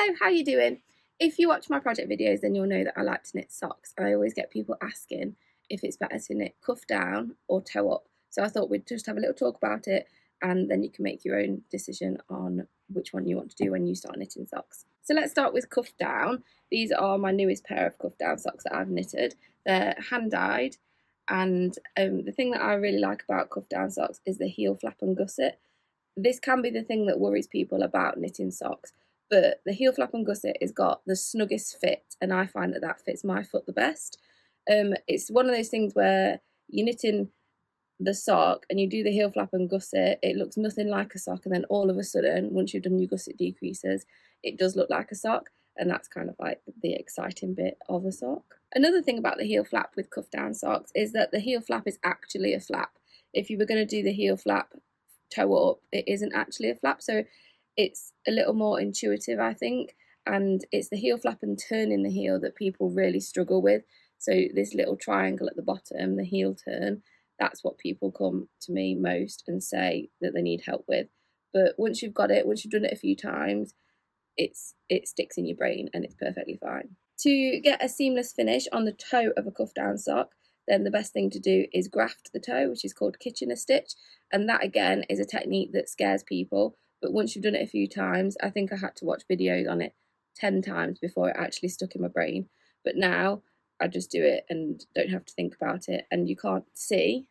Hello, how you doing? If you watch my project videos, then you'll know that I like to knit socks. I always get people asking if it's better to knit cuff down or toe up. So I thought we'd just have a little talk about it, and then you can make your own decision on which one you want to do when you start knitting socks. So let's start with cuff down. These are my newest pair of cuff down socks that I've knitted. They're hand dyed, and the thing that I really like about cuff down socks is the heel flap and gusset. This can be the thing that worries people about knitting socks, but the heel flap and gusset has got the snuggest fit, and I find that fits my foot the best. It's one of those things where you're knitting the sock and you do the heel flap and gusset, it looks nothing like a sock, and then all of a sudden, once you've done your gusset decreases, it does look like a sock, and that's kind of like the exciting bit of a sock. Another thing about the heel flap with cuff down socks is that the heel flap is actually a flap. If you were going to do the heel flap toe up, it isn't actually a flap, so it's a little more intuitive, I think, and it's the heel flap and turning the heel that people really struggle with. So this little triangle at the bottom, the heel turn, that's what people come to me most and say that they need help with. But once you've got it, once you've done it a few times, it sticks in your brain and it's perfectly fine. To get a seamless finish on the toe of a cuff down sock, then the best thing to do is graft the toe, which is called Kitchener stitch, and that again is a technique that scares people, but once you've done it a few times, I think I had to watch videos on it 10 times before it actually stuck in my brain, but now I just do it and don't have to think about it, and you can't see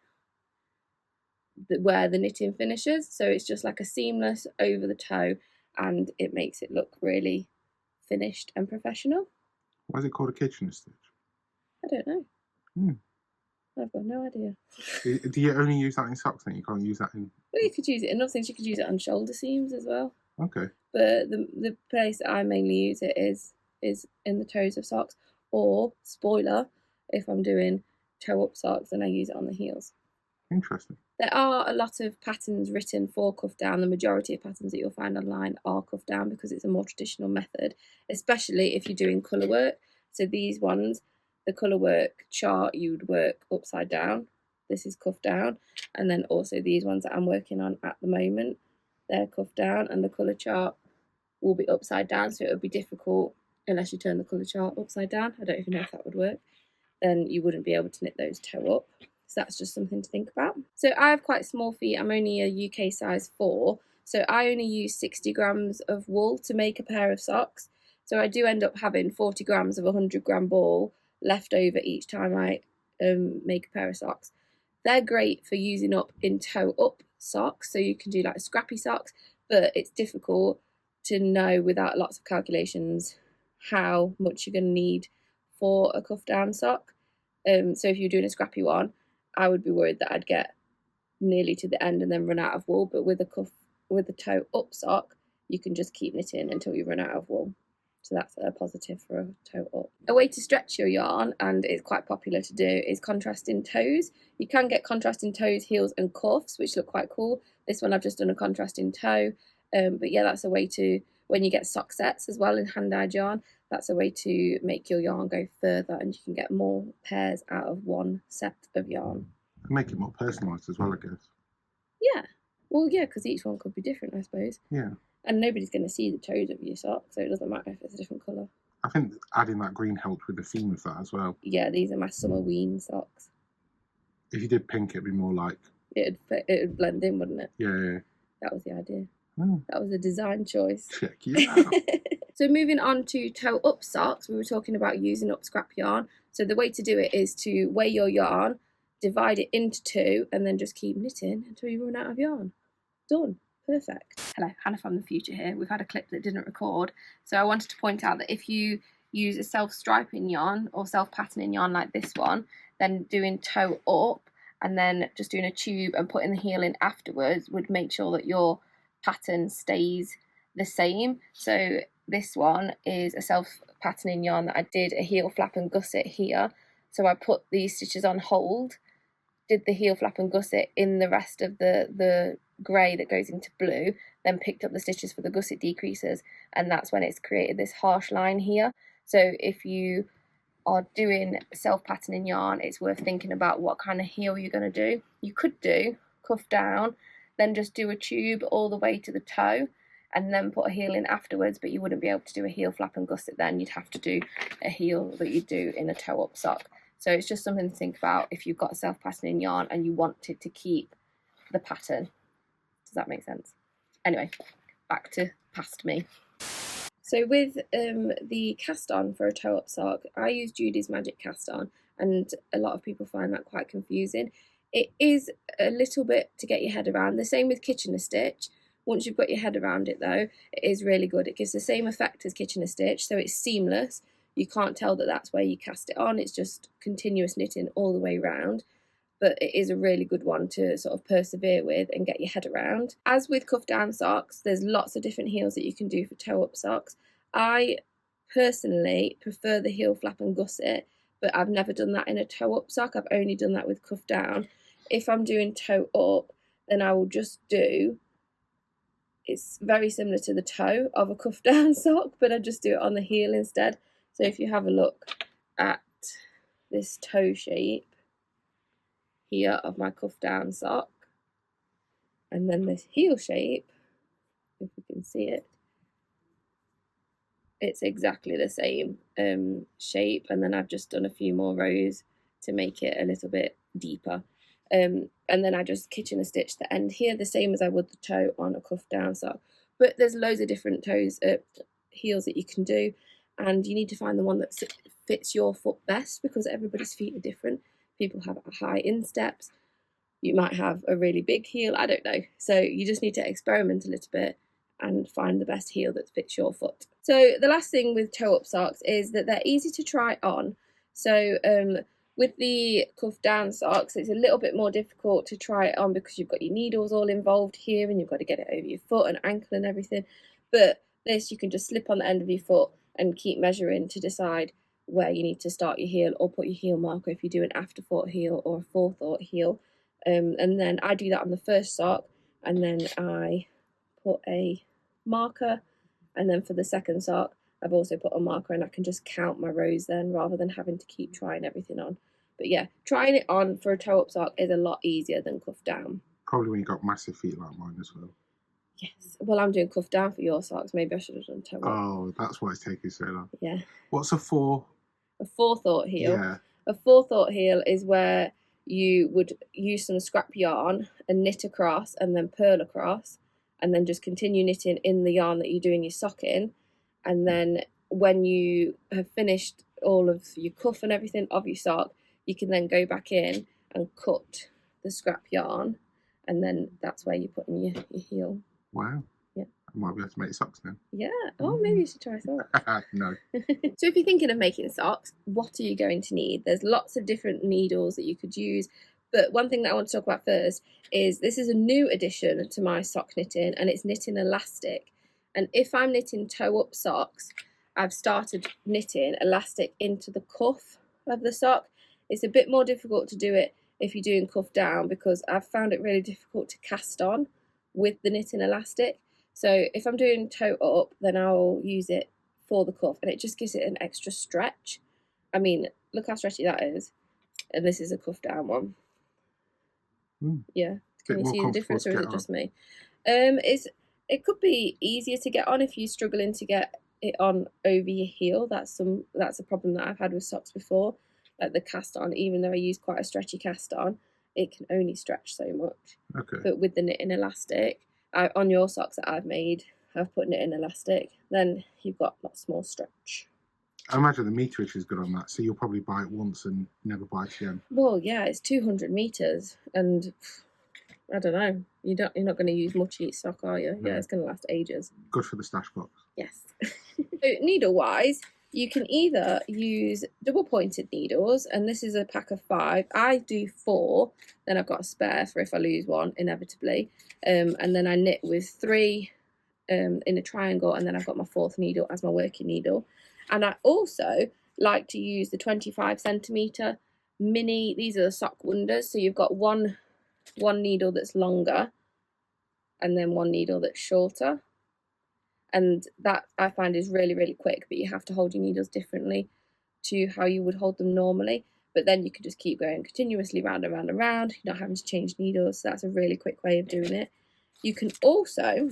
where the knitting finishes, so it's just like a seamless over the toe, and it makes it look really finished and professional. Why is it called a Kitchener stitch? I don't know. I've got no idea. Do you only use that in socks then? You can't use that in... Well, you could use it in other things. You could use it on shoulder seams as well. Okay. But the place that I mainly use it is in the toes of socks, or, spoiler, if I'm doing toe up socks, then I use it on the heels. Interesting. There are a lot of patterns written for cuff down. The majority of patterns that you'll find online are cuff down because it's a more traditional method, especially if you're doing colour work. So these ones, the colour work chart, you would work upside down. This is cuff down. And then also these ones that I'm working on at the moment, they're cuff down, and the colour chart will be upside down, so it would be difficult unless you turn the colour chart upside down. I don't even know if that would work. Then you wouldn't be able to knit those toe up. So that's just something to think about. So I have quite small feet. I'm only a UK size 4. So I only use 60 grams of wool to make a pair of socks. So I do end up having 40 grams of a 100 gram ball left over each time I make a pair of socks. They're great for using up in toe up socks. So you can do like scrappy socks, but it's difficult to know without lots of calculations how much you're going to need for a cuff down sock. So if you're doing a scrappy one, I would be worried that I'd get nearly to the end and then run out of wool. But with a toe up sock, you can just keep knitting until you run out of wool. So that's a positive for a toe up. A way to stretch your yarn, and it's quite popular to do, is contrasting toes. You can get contrasting toes, heels and cuffs, which look quite cool. This one I've just done a contrasting toe. But yeah, that's a way to, when you get sock sets as well in hand-dyed yarn, that's a way to make your yarn go further, and you can get more pairs out of one set of yarn. And make it more personalised as well, I guess. Yeah. Well, yeah, because each one could be different, I suppose. Yeah. And nobody's going to see the toes of your sock, so it doesn't matter if it's a different colour. I think adding that green helped with the theme of that as well. Yeah, these are my summer ween socks. If you did pink, it'd be more like... It would blend in, wouldn't it? Yeah. That was the idea. Oh. That was a design choice. Check you out. So moving on to toe up socks, we were talking about using up scrap yarn. So the way to do it is to weigh your yarn, divide it into 2, and then just keep knitting until you run out of yarn. Done. Perfect. Hello, Hannah from the future here. We've had a clip that didn't record, so I wanted to point out that if you use a self-striping yarn or self-patterning yarn like this one, then doing toe up and then just doing a tube and putting the heel in afterwards would make sure that your pattern stays the same. So this one is a self-patterning yarn that I did a heel flap and gusset here. So I put these stitches on hold, did the heel flap and gusset in the rest of the grey that goes into blue, then picked up the stitches for the gusset decreases, and that's when it's created this harsh line here. So if you are doing self-patterning yarn, it's worth thinking about what kind of heel you're going to do. You could do cuff down, then just do a tube all the way to the toe, and then put a heel in afterwards, but you wouldn't be able to do a heel flap and gusset then. You'd have to do a heel that you do in a toe-up sock. So it's just something to think about if you've got a self-patterning yarn and you wanted to keep the pattern. Does that make sense? Anyway, back to past me. So with the cast on for a toe-up sock, I use Judy's Magic Cast On, and a lot of people find that quite confusing. It is a little bit to get your head around. The same with Kitchener Stitch. Once you've got your head around it though, it is really good. It gives the same effect as Kitchener Stitch, so it's seamless. You can't tell that that's where you cast it on. It's just continuous knitting all the way around. But it is a really good one to sort of persevere with and get your head around. As with cuff down socks, there's lots of different heels that you can do for toe up socks. I personally prefer the heel flap and gusset, but I've never done that in a toe up sock. I've only done that with cuff down. If I'm doing toe up, then I will just do, it's very similar to the toe of a cuff down sock, but I just do it on the heel instead. So if you have a look at this toe shape here of my cuff down sock, and then this heel shape, if you can see it, it's exactly the same shape, and then I've just done a few more rows to make it a little bit deeper. And then I just Kitchener stitch the end here, the same as I would the toe on a cuff down sock. But there's loads of different heels that you can do, and you need to find the one that fits your foot best, because everybody's feet are different. People have high insteps, you might have a really big heel, I don't know. So you just need to experiment a little bit and find the best heel that fits your foot. So the last thing with toe up socks is that they're easy to try on. So with the cuff down socks, it's a little bit more difficult to try it on because you've got your needles all involved here and you've got to get it over your foot and ankle and everything. But this you can just slip on the end of your foot and keep measuring to decide where you need to start your heel, or put your heel marker if you do an afterthought heel or a forethought heel. And then I do that on the first sock, and then I put a marker, and then for the second sock I've also put a marker, and I can just count my rows then rather than having to keep trying everything on. But yeah, trying it on for a toe up sock is a lot easier than cuff down. Probably when you've got massive feet like mine as well. Yes, well, I'm doing cuff down for your socks. Maybe I should have done toe up. Oh, that's why it's taking so long. Yeah. What's a forethought heel? Yeah. A forethought heel is where you would use some scrap yarn and knit across and then purl across, and then just continue knitting in the yarn that you're doing your sock in. And then when you have finished all of your cuff and everything of your sock, you can then go back in and cut the scrap yarn, and then that's where you're putting your heel. Wow. Yeah. I might be able to make socks now. Yeah. Oh, maybe you should try socks. No. So if you're thinking of making socks, what are you going to need? There's lots of different needles that you could use, but one thing that I want to talk about first is this is a new addition to my sock knitting, and it's knitting elastic. And if I'm knitting toe up socks, I've started knitting elastic into the cuff of the sock. It's a bit more difficult to do it if you're doing cuff down, because I've found it really difficult to cast on with the knitting elastic. So if I'm doing toe up, then I'll use it for the cuff, and it just gives it an extra stretch. I mean, look how stretchy that is. And this is a cuff down one. Yeah. Can you see the difference, or is it just me? It could be easier to get on if you're struggling to get it on over your heel. That's a problem that I've had with socks before. Like the cast on, even though I use quite a stretchy cast on, it can only stretch so much. Okay. But with the knitting elastic, on your socks that I've made, I've put knitting elastic, then you've got lots more stretch. I imagine the meterage is good on that, so you'll probably buy it once and never buy it again. Well, yeah, it's 200 meters, and I don't know. You're not going to use much each sock, are you? No. Yeah, it's going to last ages. Good for the stash box. Yes. So needle-wise, you can either use double-pointed needles, and this is a pack of 5. I do 4, then I've got a spare for if I lose one, inevitably. And then I knit with 3 in a triangle, and then I've got my 4th needle as my working needle. And I also like to use the 25 centimetre mini. These are the sock wonders. So you've got one needle that's longer, and then one needle that's shorter. And that I find is really, really quick, but you have to hold your needles differently to how you would hold them normally. But then you can just keep going continuously round and round and round. You're not having to change needles, so that's a really quick way of doing it. You can also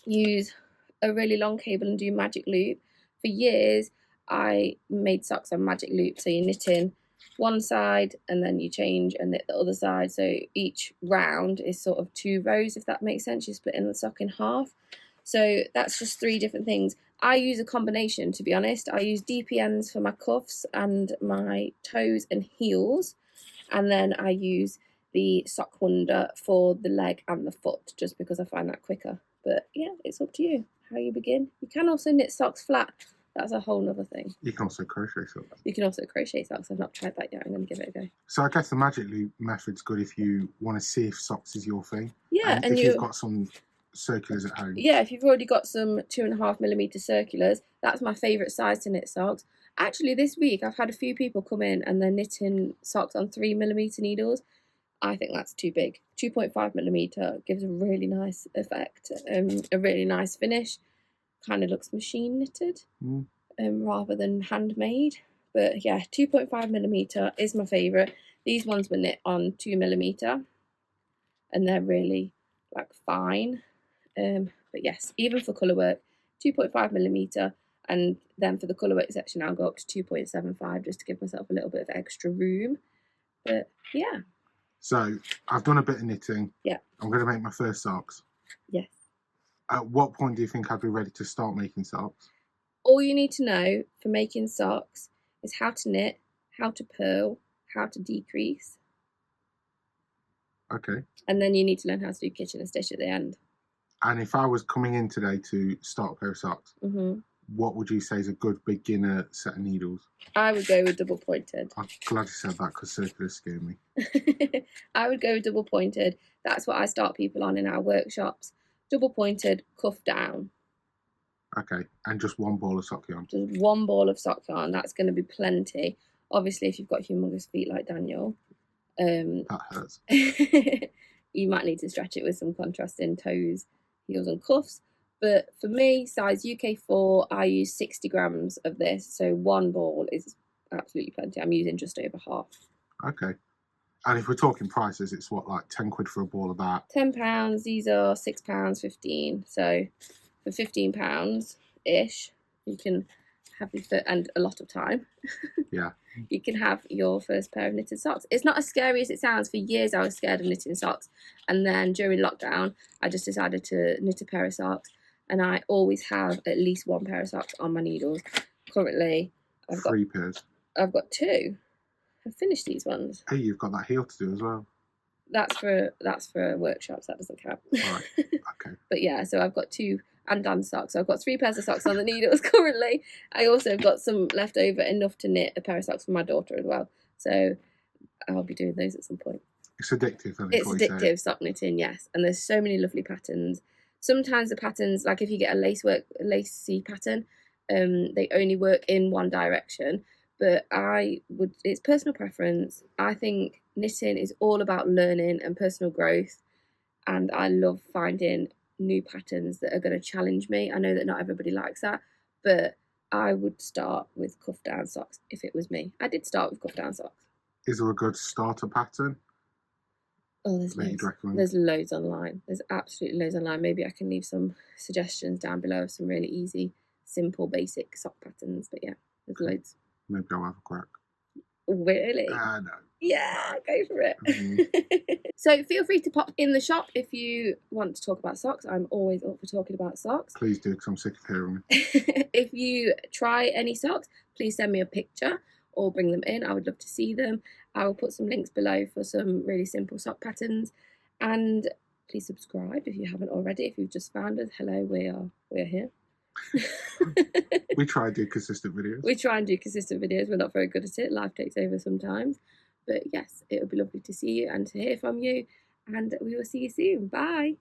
use a really long cable and do magic loop. For years I made socks on magic loop, so you knit in one side and then you change and knit the other side, so each round is sort of 2 rows, if that makes sense. You're splitting the sock in half. So that's just 3 different things. I use a combination, to be honest. I use DPNs for my cuffs and my toes and heels, and then I use the sock wonder for the leg and the foot, just because I find that quicker. But yeah, it's up to you how you begin. You can also knit socks flat. That's a whole other thing. You can also crochet socks. You can also crochet socks. I've not tried that yet. I'm going to give it a go. So I guess the magic loop method's good if you want to see if socks is your thing. Yeah, and if you've got some circulars at home. Yeah, if you've already got some 2.5mm circulars, that's my favourite size to knit socks. Actually, this week I've had a few people come in and they're knitting socks on 3mm needles. I think that's too big. 2.5mm gives a really nice effect, a really nice finish. Kind of looks machine knitted rather than handmade. But yeah, 2.5mm is my favourite. These ones were knit on 2mm and they're really like fine. But yes, even for colour work, 2.5mm, and then for the colour work section I'll go up to 2.75 just to give myself a little bit of extra room. But yeah. So I've done a bit of knitting. Yeah. I'm going to make my first socks. Yes. At what point do you think I'd be ready to start making socks? All you need to know for making socks is how to knit, how to purl, how to decrease. Okay. And then you need to learn how to do kitchen and stitch at the end. And if I was coming in today to start a pair of socks, what would you say is a good beginner set of needles? I would go with double pointed. I'm glad you said that because circulars scare me. I would go with double pointed. That's what I start people on in our workshops. Double pointed, cuff down. Okay, and just one ball of sock yarn? Just one ball of sock yarn, that's going to be plenty. Obviously, if you've got humongous feet like Daniel, that hurts. You might need to stretch it with some contrasting toes, heels and cuffs. But for me, size UK4, I use 60 grams of this, so one ball is absolutely plenty. I'm using just over half. Okay. And if we're talking prices, it's what, like 10 quid for a ball of that? £10, these are £6, 15. So for £15-ish, you can have your first, and a lot of time. Yeah. You can have your first pair of knitted socks. It's not as scary as it sounds. For years I was scared of knitting socks, and then during lockdown I just decided to knit a pair of socks, and I always have at least one pair of socks on my needles. Currently I've got 3 pairs. I've got 2. I've finished these ones. Hey, you've got that heel to do as well. That's for workshops, that doesn't count. Right. Okay. But yeah, so I've got 2 and done socks. So I've got 3 pairs of socks on the needles currently. I also have got some left over, enough to knit a pair of socks for my daughter as well. So I'll be doing those at some point. It's addictive, isn't it? It's addictive, sock knitting, yes. And there's so many lovely patterns. Sometimes the patterns, like if you get a lacy pattern, they only work in one direction. But it's personal preference. I think knitting is all about learning and personal growth. And I love finding new patterns that are going to challenge me. I know that not everybody likes that, but I would start with cuff down socks if it was me. I did start with cuff down socks. Is there a good starter pattern? Oh, there's loads. There's loads online. There's absolutely loads online. Maybe I can leave some suggestions down below of some really easy, simple, basic sock patterns. But yeah, there's loads. Maybe I'll have a crack. Really? No. Yeah, go for it. So feel free to pop in the shop if you want to talk about socks. I'm always up for talking about socks. Please do, because I'm sick of hearing them. If you try any socks, please send me a picture or bring them in. I would love to see them. I will put some links below for some really simple sock patterns. And please subscribe if you haven't already. If you've just found us, hello, we're here. We try and do consistent videos. We're not very good at it. Life takes over sometimes. But yes, it would be lovely to see you and to hear from you. And we will see you soon. Bye.